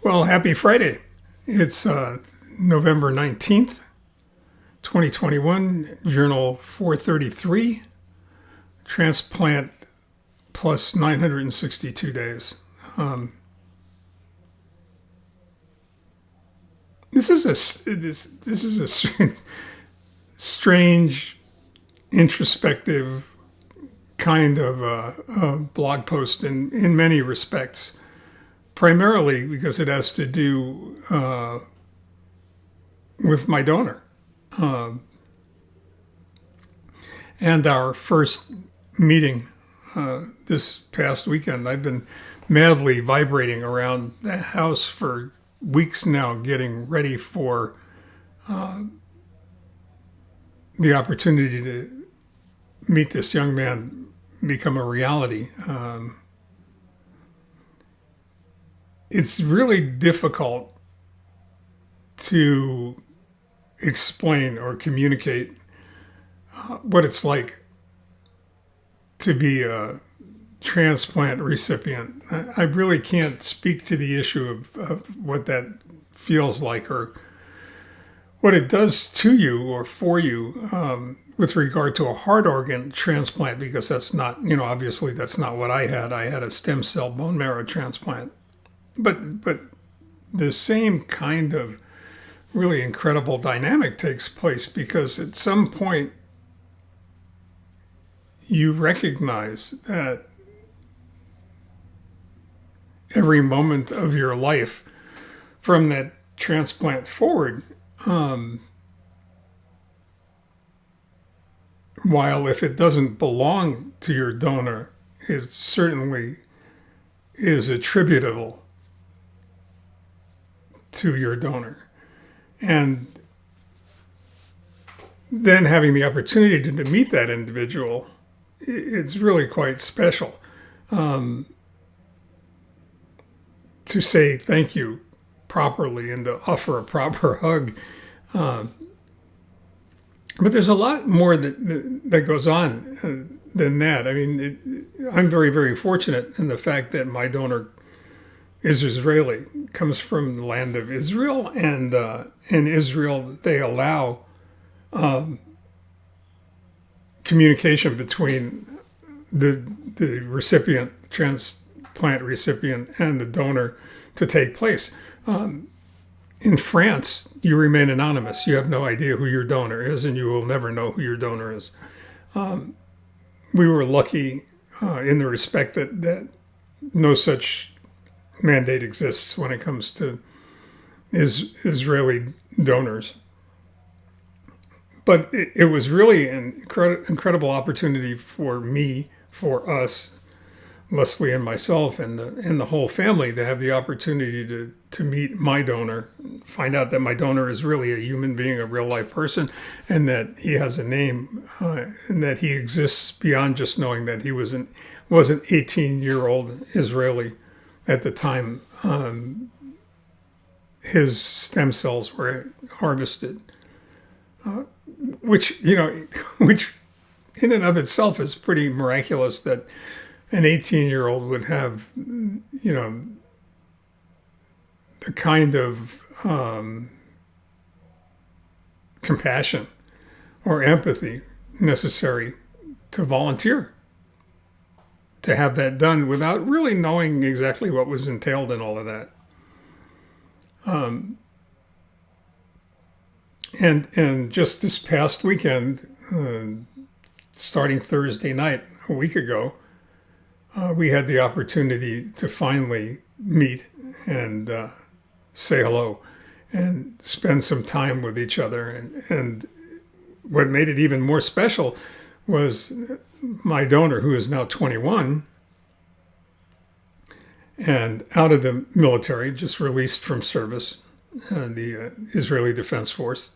Well, happy Friday. It's November 19th, 2021, Journal 433, transplant plus 962 days. This is a strange, introspective kind of blog post in many respects. Primarily because it has to do with my donor. And our first meeting this past weekend. I've been madly vibrating around the house for weeks now, getting ready for the opportunity to meet this young man become a reality. It's really difficult to explain or communicate what it's like to be a transplant recipient. I really can't speak to the issue of what that feels like or what it does to you or for you with regard to a heart organ transplant, because that's not, obviously that's not what I had. I had a stem cell bone marrow transplant. But the same kind of really incredible dynamic takes place, because at some point you recognize that every moment of your life from that transplant forward, while if it doesn't belong to your donor, it certainly is attributable to your donor. And then having the opportunity to meet that individual, it's really quite special. To say thank you properly and to offer a proper hug. But there's a lot more that goes on than that. I mean, I'm very, very fortunate in the fact that my donor is Israeli, comes from the land of Israel, and in Israel they allow communication between the recipient, transplant recipient, and the donor to take place. In France, you remain anonymous. You have no idea who your donor is, and you will never know who your donor is. We were lucky in the respect that no such mandate exists when it comes to Israeli donors. But it was really an incredible opportunity for me, for us, Leslie and myself, and the whole family, to have the opportunity to meet my donor, find out that my donor is really a human being, a real life person, and that he has a name, and that he exists beyond just knowing that he was an 18-year-old Israeli at the time his stem cells were harvested, which in and of itself is pretty miraculous that an 18-year-old would have, the kind of compassion or empathy necessary to volunteer to have that done without really knowing exactly what was entailed in all of that. And just this past weekend, starting Thursday night, a week ago, we had the opportunity to finally meet and say hello and spend some time with each other. And what made it even more special was my donor, who is now 21 and out of the military, just released from service, the Israeli Defense Force,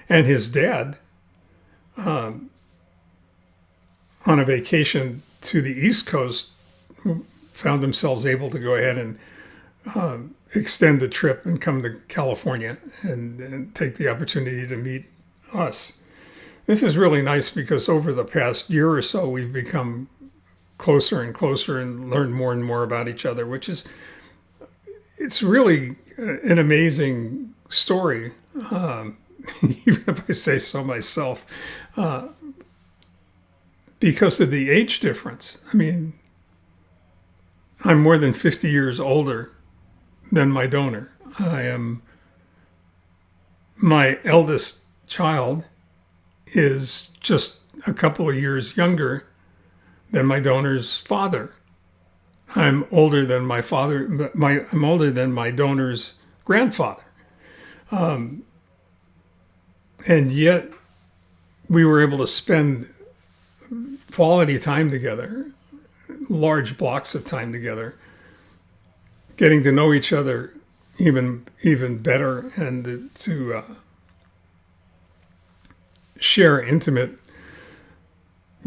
and his dad on a vacation to the East Coast found themselves able to go ahead and extend the trip and come to California and take the opportunity to meet us. This is really nice because over the past year or so, we've become closer and closer and learned more and more about each other, which is, it's really an amazing story, even if I say so myself, because of the age difference. I mean, I'm more than 50 years older than my donor. My eldest child is just a couple of years younger than my donor's father. I'm older than my father. I'm older than my donor's grandfather, and yet we were able to spend quality time together, large blocks of time together, getting to know each other even better, and to share intimate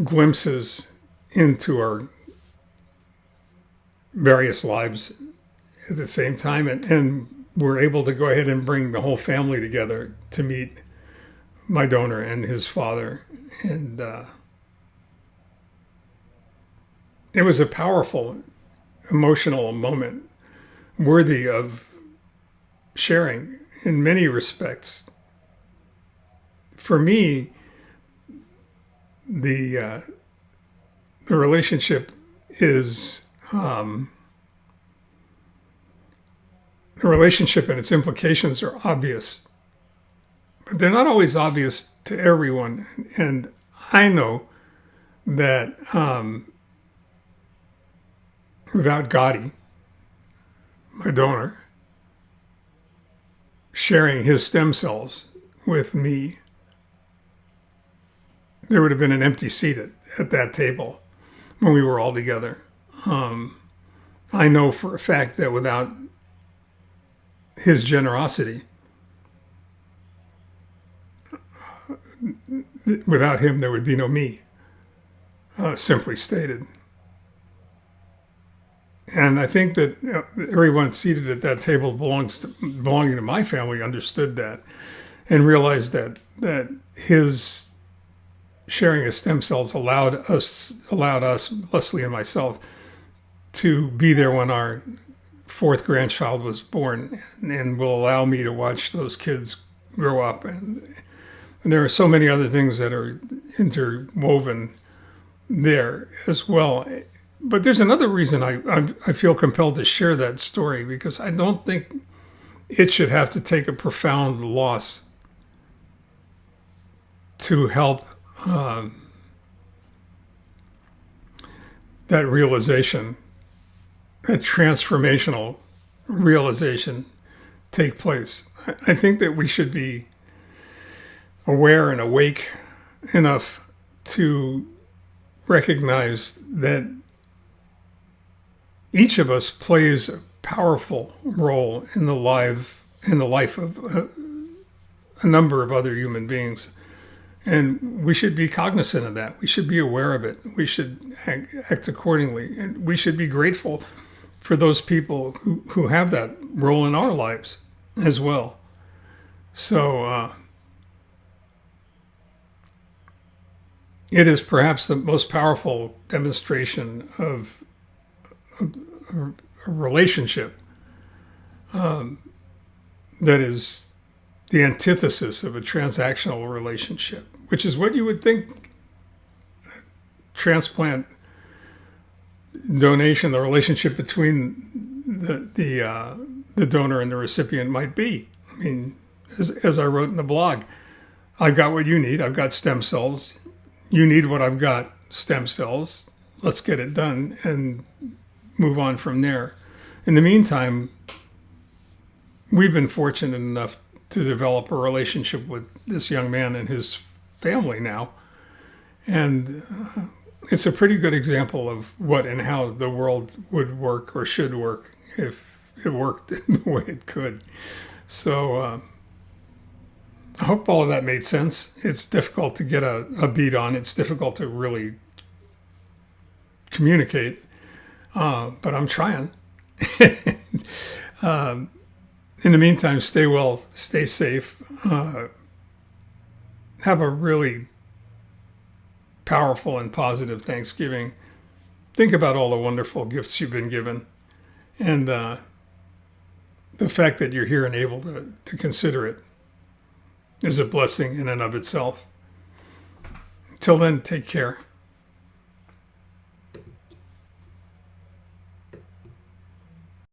glimpses into our various lives at the same time, and we're able to go ahead and bring the whole family together to meet my donor and his father, and it was a powerful, emotional moment, worthy of sharing in many respects. For me, the relationship is the relationship and its implications are obvious, but they're not always obvious to everyone. And I know that without Gotti, my donor, sharing his stem cells with me, there would have been an empty seat at that table when we were all together. I know for a fact that without his generosity, without him, there would be no me, simply stated. And I think that everyone seated at that table belonging to my family understood that and realized that his sharing his stem cells allowed us, Leslie and myself, to be there when our fourth grandchild was born, and will allow me to watch those kids grow up. And there are so many other things that are interwoven there as well. But there's another reason I feel compelled to share that story, because I don't think it should have to take a profound loss to help that realization, that transformational realization, take place. I think that we should be aware and awake enough to recognize that each of us plays a powerful role in the life of a number of other human beings. And we should be cognizant of that. We should be aware of it. We should act accordingly. And we should be grateful for those people who have that role in our lives as well. So it is perhaps the most powerful demonstration of a relationship that is the antithesis of a transactional relationship, which is what you would think transplant donation, the relationship between the donor and the recipient might be. I mean, as I wrote in the blog, I've got what you need. I've got stem cells. You need what I've got, stem cells. Let's get it done and move on from there. In the meantime, we've been fortunate enough to develop a relationship with this young man and his family now. And it's a pretty good example of what and how the world would work or should work if it worked the way it could. So I hope all of that made sense. It's difficult to get a beat on. It's difficult to really communicate, but I'm trying. In the meantime, stay well, stay safe, have a really powerful and positive Thanksgiving. Think about all the wonderful gifts you've been given, and the fact that you're here and able to consider it is a blessing in and of itself. Until then, take care.